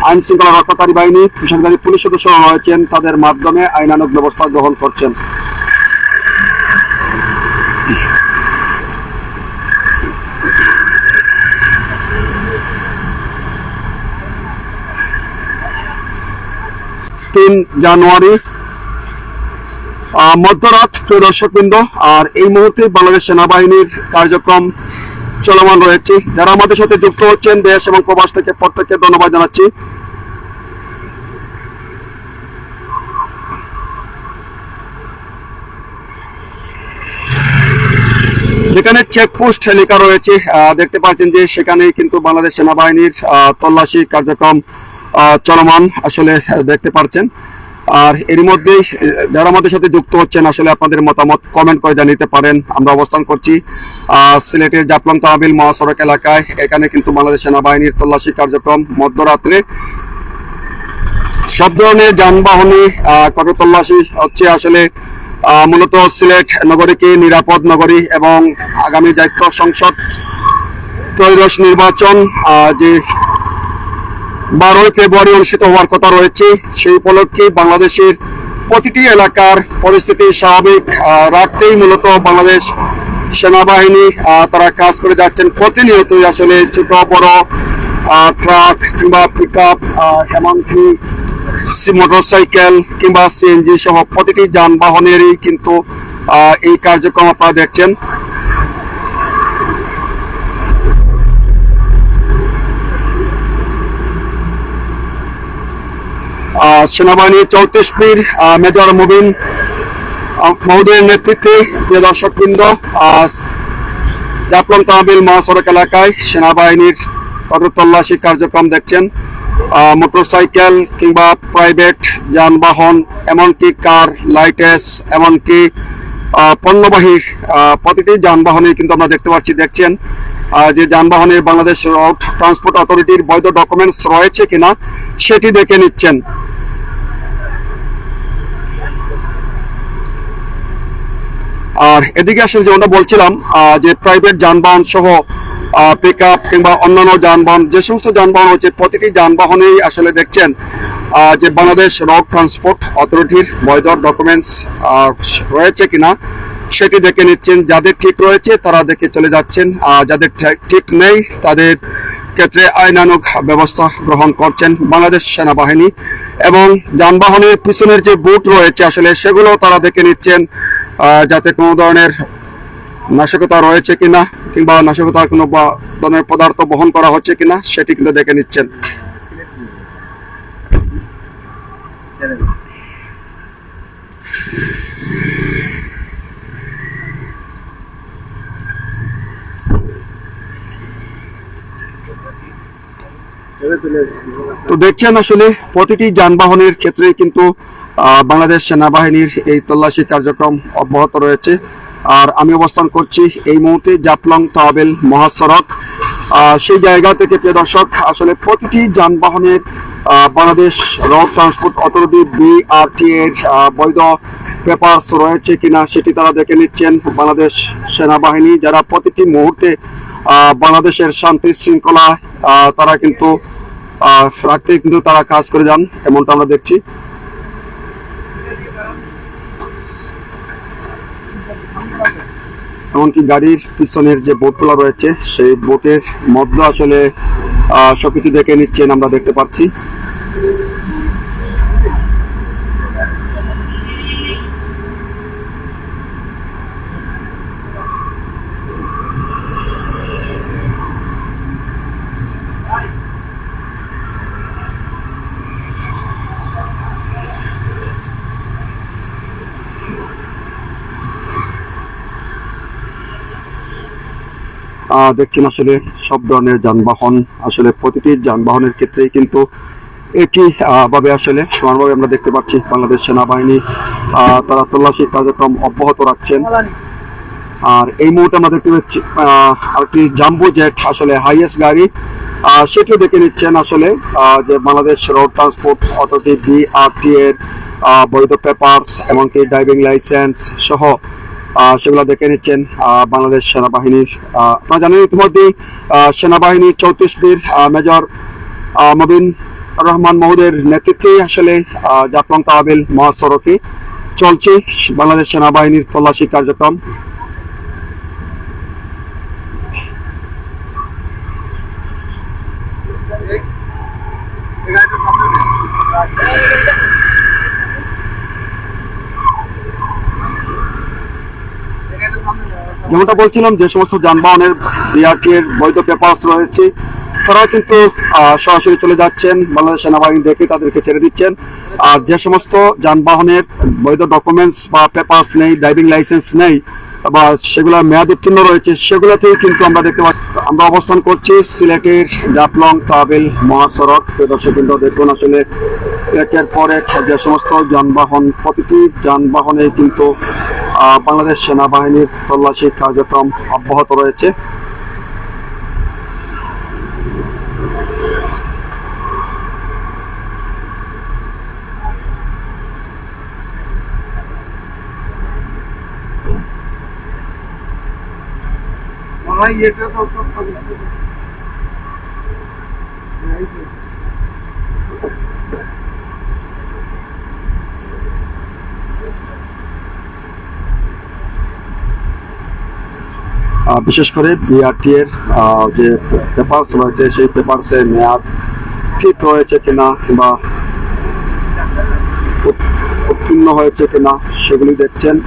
আইন শৃঙ্খলা রক্ষাকারী বাহিনী, পোশাকধারী পুলিশ সদস্য রয়েছেন, তাদের মাধ্যমে আইনানুগ ব্যবস্থা গ্রহণ করছেন। জানুয়ারি মধ্যরাত, প্রিয় দর্শকবৃন্দ, আর এই মুহূর্তে বাংলাদেশ সেনাবাহিনীর কার্যক্রম চলমান রয়েছে। যারা আমাদের সাথে যুক্ত হচ্ছেন দেশ এবং প্রবাস থেকে, প্রত্যেককে ধন্যবাদ জানাচ্ছি। যেখানে চেকপোস্ট লেখা রয়েছে দেখতে পাচ্ছেন যে সেখানে কিন্তু বাংলাদেশ সেনাবাহিনীর তল্লাশি কার্যক্রম চলমান আসলে দেখতে পাচ্ছেন। আর এর মধ্যে যারা আমাদের সাথে যুক্ত হচ্ছেন আসলে আপনাদের মতামত কমেন্ট করে জানিয়ে পারেন। আমরা অবস্থান করছি সিলেটের জাফলং তহবিল মহাসড়ক এলাকায়। এখানে কিন্তু বাংলাদেশ সেনাবাহিনীর তল্লাশি কার্যক্রম মধ্যরাত্রে সব ধরনের যানবাহনে কঠোর তল্লাশি হচ্ছে। আসলে মূলত সিলেট নগরীকে নিরাপদ নগরী এবং আগামী জাতীয় সংসদ ত্রয়োদশ নির্বাচন যে 12 ফেব্রুয়ারি অনুষ্ঠিত হওয়ার কথা রয়েছে, সেই উপলক্ষে বাংলাদেশের প্রতিটি এলাকার পরিস্থিতি স্বাভাবিক রাখতেই মূলত বাংলাদেশ সেনাবাহিনী তারা কাজ করে যাচ্ছেন। প্রতিনিয়তই আসলে ছোট বড় ট্রাক কিংবা পিক আপ, এমনকি মোটরসাইকেল কিংবা সিএনজি সহ প্রতিটি যানবাহনেরই কিন্তু এই কার্যক্রম আপনারা দেখছেন। সেনাবাহিনীর 34 বীর মেজর মুবিন মহোদয়ের নেতৃত্বে, প্রিয় দর্শকবৃন্দ, জাফলং তহবিল মহাসড়ক এলাকায় সেনাবাহিনীর কঠোর তল্লাশি কার্যক্রম দেখছেন। মোটরসাইকেল কিংবা প্রাইভেট যানবাহন, এমনকি কার, লাইটেস, এমনকি পণ্যবাহী প্রতিটি যানবাহনে কিন্তু আমরা দেখছেন যে যানবাহনে বাংলাদেশ রোড ট্রান্সপোর্ট অথরিটির বৈধ ডকুমেন্টস রয়েছে কিনা সেটি দেখে নিচ্ছেন। আর এদিকে আসলে যেমনটা বলছিলাম যে প্রাইভেট যানবাহন সহ পিক আপ কিংবা অন্যান্য যানবাহন, যে সমস্ত যানবাহন হচ্ছে প্রতিটি যানবাহনেই আসলে দেখছেন যে বাংলাদেশ রোড ট্রান্সপোর্ট অথরিটির বৈধ ডকুমেন্টস রয়েছে কিনা সেটি দেখে নিচ্ছেন। যাদের ঠিক রয়েছে তারা দেখে চলে যাচ্ছেন, যাদের ঠিক নেই তাদের ক্ষেত্রে আইনানুগ ব্যবস্থা গ্রহণ করছেন বাংলাদেশ সেনাবাহিনী। এবং যানবাহনের পিছনের যে বুট রয়েছে আসলে সেগুলো তারা দেখে নিচ্ছেন যাতে কোনো ধরনের নাশকতা রয়েছে কিনা কিংবা নাশকতার কোনো ধরনের পদার্থ বহন করা হচ্ছে কিনা সেটি কিন্তু দেখে নিচ্ছেন। তো দেখছেন আসলে প্রতিটি যানবাহনের ক্ষেত্রে কিন্তু বাংলাদেশ সেনাবাহিনীর এই তল্লাশি কার্যক্রম অব্যাহত রয়েছে। আর আমি অবস্থান করছি এই মুহূর্তে জাফলং তহবিল মহাসড়ক, সেই জায়গা থেকে প্রিয় দর্শক আসলে প্রতিটি যানবাহনের Bangladesh road transport authority BRT এর বৈধ পেপারস রয়েছে কিনা সেটি তারা দেখে নিচ্ছেন বাংলাদেশ সেনাবাহিনী, যারা প্রতিটি মুহূর্তে বাংলাদেশের শান্তি শৃঙ্খলা তারা কিন্তু রাখতে কিন্তু তারা কাজ করে যান, এমনটা আমরা দেখছি। এমনকি গাড়ির পিছনের যে বোটগুলো রয়েছে সেই বোটের মধ্যে আসলে সবকিছু দেখে নিচ্ছেন, আমরা দেখতে পাচ্ছি। দেখছেন আসলে সব ধরনের যানবাহন, আসলে প্রতিটি যানবাহনের ক্ষেত্রেই কিন্তু একই ভাবে আসলে সমানভাবে আমরা দেখতে পাচ্ছি বাংলাদেশ সেনাবাহিনী তারা তল্লাশি কার্যক্রম অব্যাহত রাখছেন। আর এই মুহূর্তে আমরা দেখতে পাচ্ছি আরেকটি জাম্বো জেট আসলে হাইয়েস্ট গাড়ি, সেটিও দেখে নিচ্ছেন আসলে যে Bangladesh road transport authority BRT এর বৈধ পেপারস এমনকি ড্রাইভিং লাইসেন্স সহ সেগুলো দেখে নিচ্ছেন বাংলাদেশ সেনাবাহিনীর। আপনারা জানেন ইতিমধ্যেই সেনাবাহিনীর 34 বীর মেজর মুবিন রহমান মহোদয়ের নেতৃত্বেই আসলে জাফলং তহবিল মহাসড়কে চলছে বাংলাদেশ সেনাবাহিনীর তল্লাশি কার্যক্রম। যেমনটা বলছিলাম, যে সমস্ত যানবাহনের বিআরটি এর বৈধ পেপারস রয়েছে তারা কিন্তু সরাসরি চলে যাচ্ছেন, বাংলাদেশ সেনাবাহিনী দেখে তাদেরকে ছেড়ে দিচ্ছেন। আর যে সমস্ত যানবাহনের বৈধ ডকুমেন্টস বা পেপারস নেই, ড্রাইভিং লাইসেন্স নেই বা সেগুলোর মেয়াদ উত্তীর্ণ রয়েছে, সেগুলোতেই কিন্তু আমরা দেখতে পাচ্ছি। আমরা অবস্থান করছি সিলেটের জাফলং তহবিল মহাসড়ক। দর্শকবৃন্দ দেখুন আসলে একের পর এক যে সমস্ত যানবাহন, প্রতিটি যানবাহনে কিন্তু বাংলাদেশ সেনাবাহিনীর তল্লাশি কার্যক্রম অব্যাহত রয়েছে। বিশেষ করে বিআরটি এর যে পেপারস রয়েছে সেই পেপারসের মেয়াদ ঠিক রয়েছে কিনা কিংবা উত্তীর্ণ হয়েছে কিনা সেগুলি দেখছেন।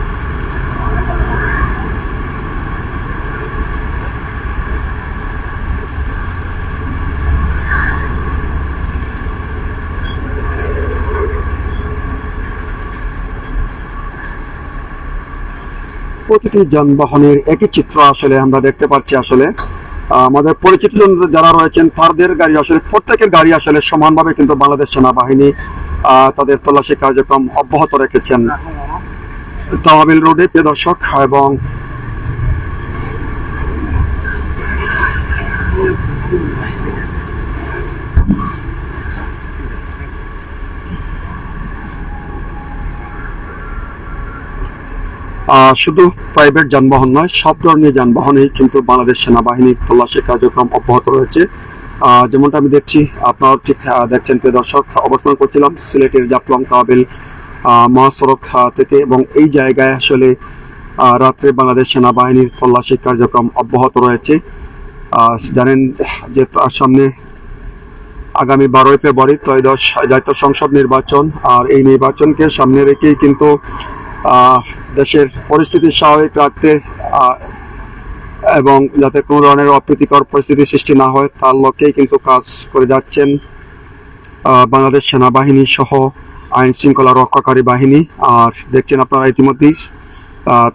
প্রতিটি যানবাহনের একই চিত্র আসলে আমরা দেখতে পাচ্ছি। আসলে আমাদের পরিচিত যারা রয়েছেন তাদের গাড়ি আসলে প্রত্যেকের গাড়ি আসলে সমানভাবে কিন্তু বাংলাদেশ সেনাবাহিনী তাদের তল্লাশি কার্যক্রম অব্যাহত রেখেছেন তহবিল রোডে, প্রিয় দর্শক। এবং শুধু প্রাইভেট যানবাহন নয়, সব ধরনের যানবাহনেই কিন্তু বাংলাদেশ সেনাবাহিনীর তল্লাশি কার্যক্রম অব্যাহত রয়েছে। যেমনটা আমি দেখছি, আপনারা ঠিক দেখছেন প্রিয় দর্শক। অবস্থান করছিলাম সিলেটের জাফলং তহবিল মহাসড়ক থেকে, এবং এই জায়গায় আসলে রাত্রে বাংলাদেশ সেনাবাহিনীর তল্লাশি কার্যক্রম অব্যাহত রয়েছে। জানেন যে সামনে আগামী 12ই ফেব্রুয়ারি ত্রয়োদশ জাতীয় সংসদ নির্বাচন, আর এই নির্বাচনকে সামনে রেখেই কিন্তু দেশের পরিস্থিতি স্বাভাবিক রাখতে এবং যাতে কোনো ধরনের অপ্রীতিকর পরিস্থিতি সৃষ্টি না হয় তার লক্ষ্যেই কিন্তু কাজ করে যাচ্ছেন বাংলাদেশ সেনাবাহিনী সহ আইন শৃঙ্খলা রক্ষাকারী বাহিনী। আর দেখছেন আপনারা ইতিমধ্যেই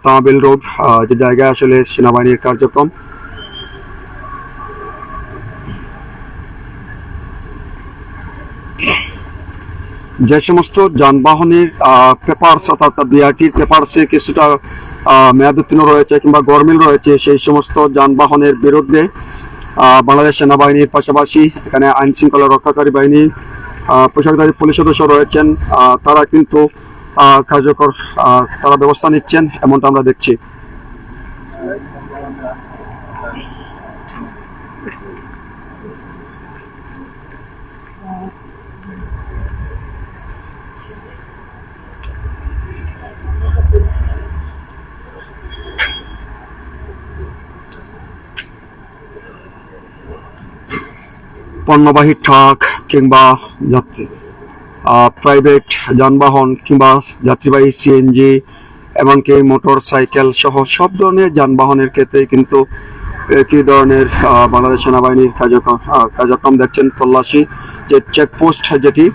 তহবিল রোড যে জায়গায় আসলে সেনাবাহিনীর কার্যক্রম। যে সমস্ত যানবাহনের পেপারস অর্থাৎ বিআরটির পেপারসে কিছুটা মেয়াদ উত্তীর্ণ রয়েছে কিংবা গরমিল রয়েছে, সেই সমস্ত যানবাহনের বিরুদ্ধে বাংলাদেশ সেনাবাহিনীর পাশাপাশি এখানে আইন শৃঙ্খলা রক্ষাকারী বাহিনী, পোশাকধারী পুলিশ সদস্য রয়েছেন, তারা কিন্তু কার্যকর তারা ব্যবস্থা নিচ্ছেন, এমনটা আমরা দেখছি। পণ্যবাহী ট্রাক কিংবা প্রাইভেট যানবাহন কিংবা যাত্রীবাহী সিএনজি এমনকি মোটর সাইকেল সহ সব ধরনের যানবাহনের ক্ষেত্রে কিন্তু একই ধরনের বাংলাদেশ সেনাবাহিনীর কার্যক্রম দেখছেন। তল্লাশি যে চেকপোস্ট যেটি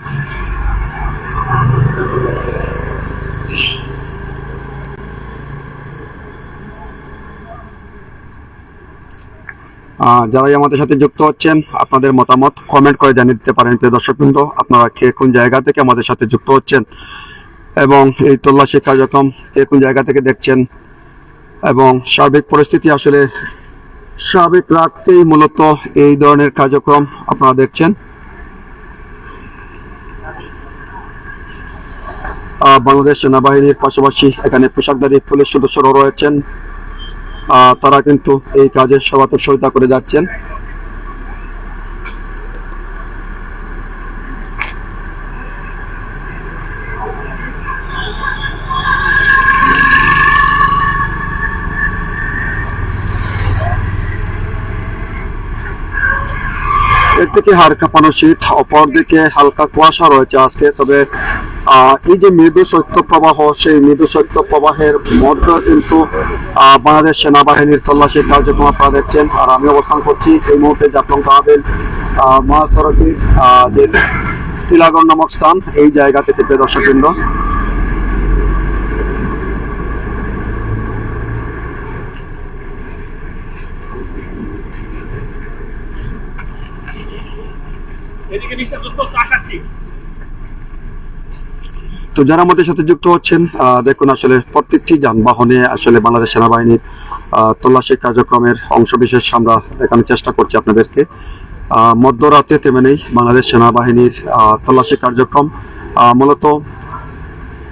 যারাই আমাদের সাথে যুক্ত হচ্ছেন, আপনাদের মতামত কমেন্ট করে জানিয়ে দিতে পারেন প্রিয় দর্শকবৃন্দ। আপনারা কে কোন জায়গা থেকে আমাদের সাথে যুক্ত হচ্ছেন এবং এই তল্লাশি কার্যক্রম কে কোন জায়গা থেকে দেখছেন, এবং সার্বিক পরিস্থিতি আসলে স্বাভাবিক রাখতেই মূলত এই ধরনের কার্যক্রম আপনারা দেখছেন। বাংলাদেশ সেনাবাহিনীর পাশাপাশি এখানে পোশাকধারী পুলিশ সদস্যরাও রয়েছেন, তারা কিন্তু এই কাজে সহায়তা করে যাচ্ছেন। একদিকে হাড় কাঁপানো শীত, অপরদিকে হালকা কুয়াশা রয়েছে আজকে। তবে এই যে মৃদু শৈত্য প্রবাহ, সেই মৃদু শৈত্য প্রবাহের মধ্যে কিন্তু বাংলাদেশ সেনাবাহিনীর তল্লাশি কার্যক্রম আপনারা দেখছেন। আর আমি অবস্থান করছি এই মুহূর্তে জাফলং তহবিল মহাসড়কের যে টিলাগড় নামক স্থান, এই জায়গা থেকে প্রিয় দর্শকবৃন্দ। তো যারা আমাদের সাথে যুক্ত হচ্ছেন, দেখুন আসলে প্রত্যেকটি যানবাহনে আসলে বাংলাদেশ সেনাবাহিনীর তল্লাশি কার্যক্রমের অংশবিশেষ আমরা দেখানোর চেষ্টা করছি আপনাদেরকে। মধ্যরাতে তেমনি বাংলাদেশ সেনাবাহিনীর তল্লাশি কার্যক্রম মূলত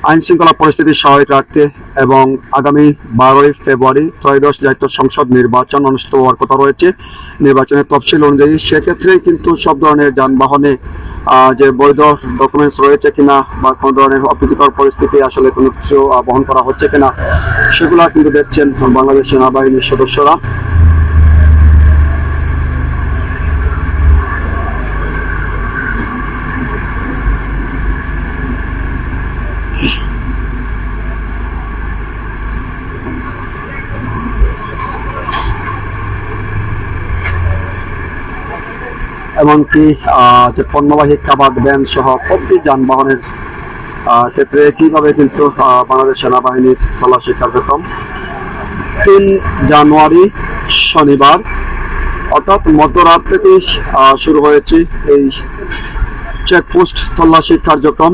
আইন শৃঙ্খলা পরিস্থিতি স্বাভাবিক রাখতে এবং আগামী 12ই ফেব্রুয়ারি ত্রয়োদশ জাতীয় সংসদ নির্বাচন অনুষ্ঠিত হওয়ার কথা রয়েছে। নির্বাচনের তফসিল অনুযায়ী সেক্ষেত্রে কিন্তু সব ধরনের যানবাহনে যে বৈধ ডকুমেন্টস রয়েছে কিনা বা কোনো ধরনের অপ্রীতিকর পরিস্থিতি আসলে কোনো কিছু বহন করা হচ্ছে কিনা, সেগুলা কিন্তু দেখছেন বাংলাদেশ সেনাবাহিনীর সদস্যরা। এমনকি যে পণ্যবাহী কাবাড ভ্যান সহ প্রতি যানবাহনের ক্ষেত্রে একইভাবে কিন্তু বাংলাদেশ সেনাবাহিনীর তল্লাশি কার্যক্রম 3 জানুয়ারি শনিবার অর্থাৎ মধ্যরাত থেকেই শুরু হয়েছে এই চেকপোস্ট তল্লাশি কার্যক্রম।